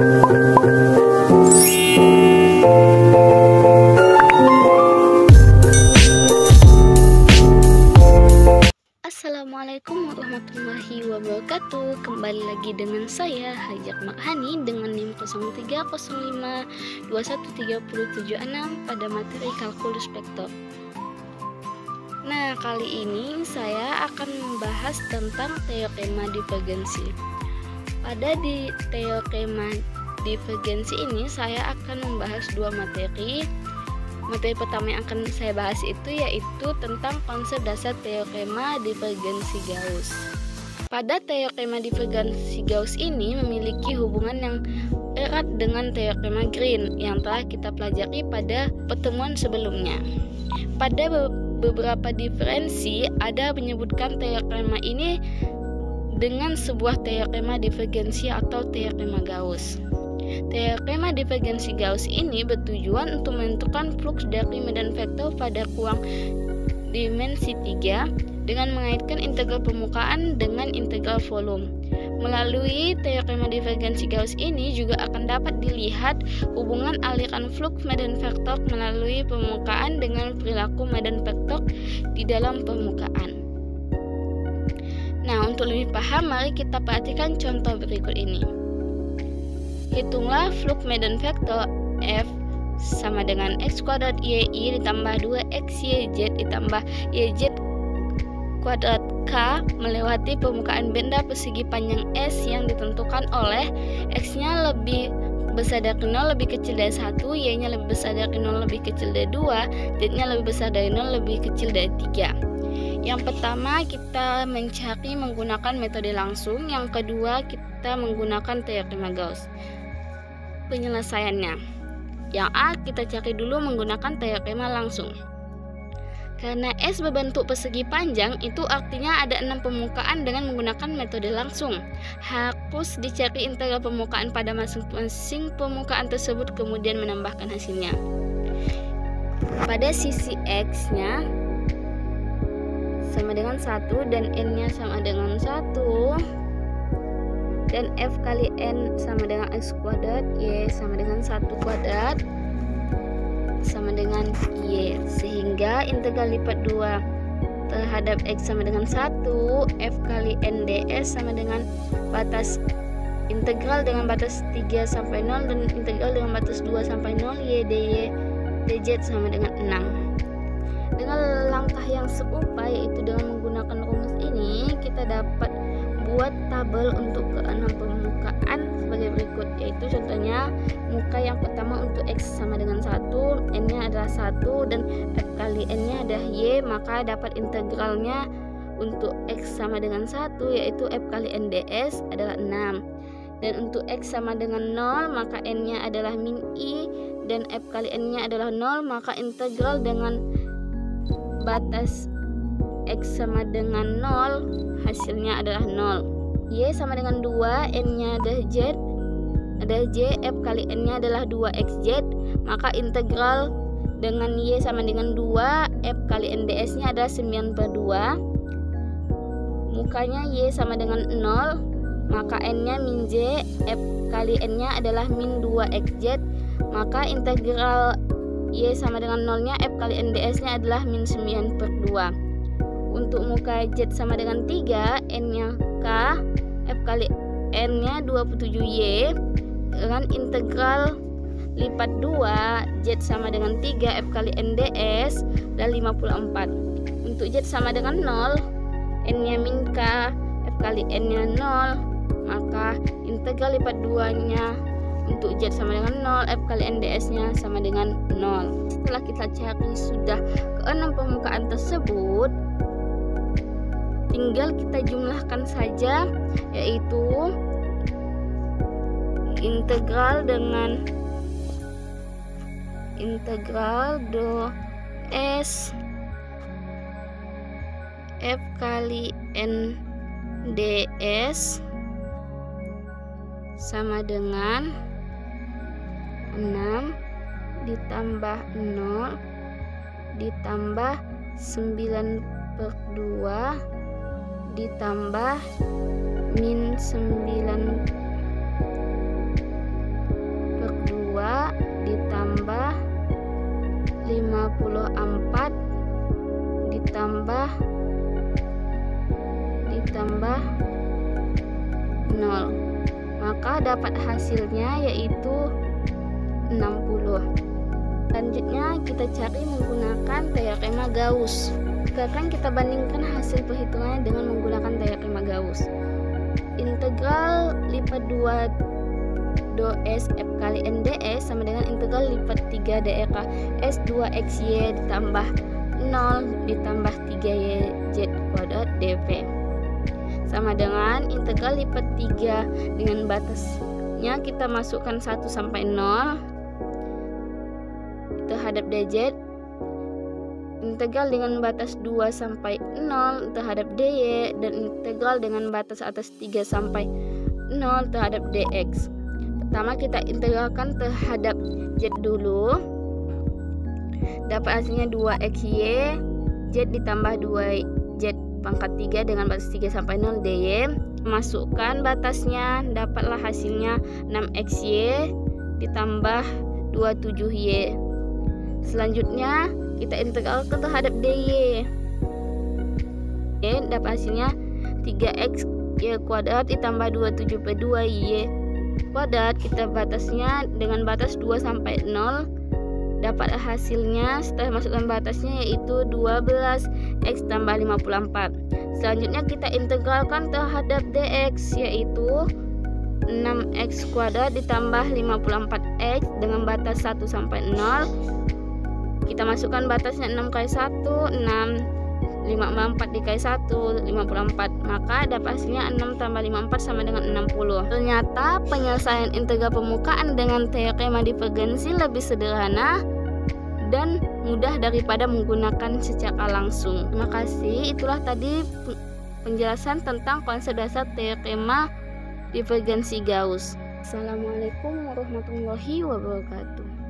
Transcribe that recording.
Assalamualaikum warahmatullahi wabarakatuh. Kembali lagi dengan saya Hajak Makhani dengan NIM 0305213076 pada materi kalkulus vektor. Nah, kali ini saya akan membahas tentang teorema divergensi. Pada teorema divergensi ini saya akan membahas dua materi. Materi pertama yang akan saya bahas itu yaitu tentang konsep dasar teorema divergensi Gauss. Pada teorema divergensi Gauss ini memiliki hubungan yang erat dengan teorema Green yang telah kita pelajari pada pertemuan sebelumnya. Pada beberapa diferensi ada menyebutkan teorema ini dengan sebuah teorema divergensi atau teorema Gauss. Teorema divergensi Gauss ini bertujuan untuk menentukan fluks dari medan vektor pada ruang dimensi 3 dengan mengaitkan integral permukaan dengan integral volume. Melalui teorema divergensi Gauss ini juga akan dapat dilihat hubungan aliran fluks medan vektor melalui permukaan dengan perilaku medan vektor di dalam permukaan. Nah, untuk lebih paham, mari kita perhatikan contoh berikut ini. Hitunglah fluks medan vektor F sama dengan x kuadrat y ditambah 2xyz ditambah yz kuadrat k melewati permukaan benda persegi panjang S yang ditentukan oleh x-nya lebih besar dari 0 lebih kecil dari 1, y-nya lebih besar dari 0 lebih kecil dari 2, z-nya lebih besar dari 0 lebih kecil dari 3. Yang pertama kita mencari menggunakan metode langsung, yang kedua kita menggunakan teorema Gauss. Penyelesaiannya, yang A kita cari dulu menggunakan teorema langsung. Karena S berbentuk persegi panjang, itu artinya ada 6 permukaan dengan menggunakan metode langsung. Harus dicari integral permukaan pada masing-masing permukaan tersebut kemudian menambahkan hasilnya. Pada sisi X-nya sama dengan 1 dan N-nya sama dengan 1, dan F kali N sama dengan X kuadrat, Y sama dengan 1 kuadrat sama dengan Y, sehingga integral lipat 2 terhadap X sama dengan 1, F kali N ds sama dengan batas integral dengan batas 3 sampai 0 dan integral dengan batas 2 sampai 0, Y dy dz sama dengan 6. Dengan langkah yang serupa, yaitu dengan menggunakan rumus ini, kita dapat buat tabel untuk ke-6 permukaan sebagai berikut, yaitu contohnya muka yang pertama untuk X sama dengan 1, N-nya adalah 1 dan F kali N-nya adalah Y, maka dapat integralnya untuk X sama dengan 1 yaitu F kali N ds adalah 6, dan untuk X sama dengan 0 maka N-nya adalah min I dan F kali N-nya adalah 0, maka integral dengan batas X sama dengan 0 hasilnya adalah 0. Y sama dengan 2, N-nya adalah Z, F kali N-nya adalah 2xz, maka integral dengan Y sama dengan 2, F kali N ds-nya adalah 9/2. Mukanya Y sama dengan 0, maka N-nya min Z, F kali N-nya adalah min 2xz, maka integral Y sama dengan 0-nya, F kali N ds-nya adalah min 9/2. Untuk muka Z sama dengan 3, N-nya K, F kali N-nya 27Y, dengan integral lipat 2, Z sama dengan 3, F kali N ds, dan 54. Untuk Z sama dengan 0, N-nya min K, F kali N-nya 0, maka integral lipat 2-nya untuk Z sama dengan 0, F kali N ds-nya sama dengan 0. Setelah kita cari sudah ke-6 permukaan tersebut, tinggal kita jumlahkan saja, yaitu integral dengan integral do S F kali N ds sama dengan 6 ditambah 0 ditambah 9/2 ditambah min 9 0. Maka dapat hasilnya yaitu 60. Selanjutnya kita cari menggunakan teorema Gauss. Sekarang kita bandingkan hasil perhitungannya dengan menggunakan teorema Gauss. Integral lipat 2 2s f kali n ds sama dengan integral lipat 3 dr s 2xy ditambah 0 ditambah 3y z kuadrat dv sama dengan integral lipat 3 dengan batasnya kita masukkan 1 sampai 0 terhadap dz, integral dengan batas 2 sampai 0 terhadap dy, dan integral dengan batas atas 3 sampai 0 terhadap dx. Pertama kita integralkan terhadap z dulu. Dapat hasilnya 2xy z ditambah 2z pangkat 3 dengan batas 3 sampai 0 dy. Masukkan batasnya, dapatlah hasilnya 6xy ditambah 27y. Selanjutnya kita integralkan terhadap dy. Dapat hasilnya 3x y kuadrat ditambah 27 per 2y kuadrat. Kita batasnya dengan batas 2 sampai 0. Dapat hasilnya setelah masukkan batasnya yaitu 12x tambah 54. Selanjutnya kita integralkan terhadap dx yaitu 6x kuadrat ditambah 54x dengan batas 1 sampai 0. Kita masukkan batasnya 6 kali 1 6, 54 dikali 1 54, maka dapat hasilnya 6 tambah 54 sama dengan 60. Ternyata penyelesaian integral permukaan dengan teorema divergensi lebih sederhana dan mudah daripada menggunakan secara langsung. Terima kasih, itulah tadi penjelasan tentang konsep dasar teorema divergensi Gauss. Assalamualaikum warahmatullahi wabarakatuh.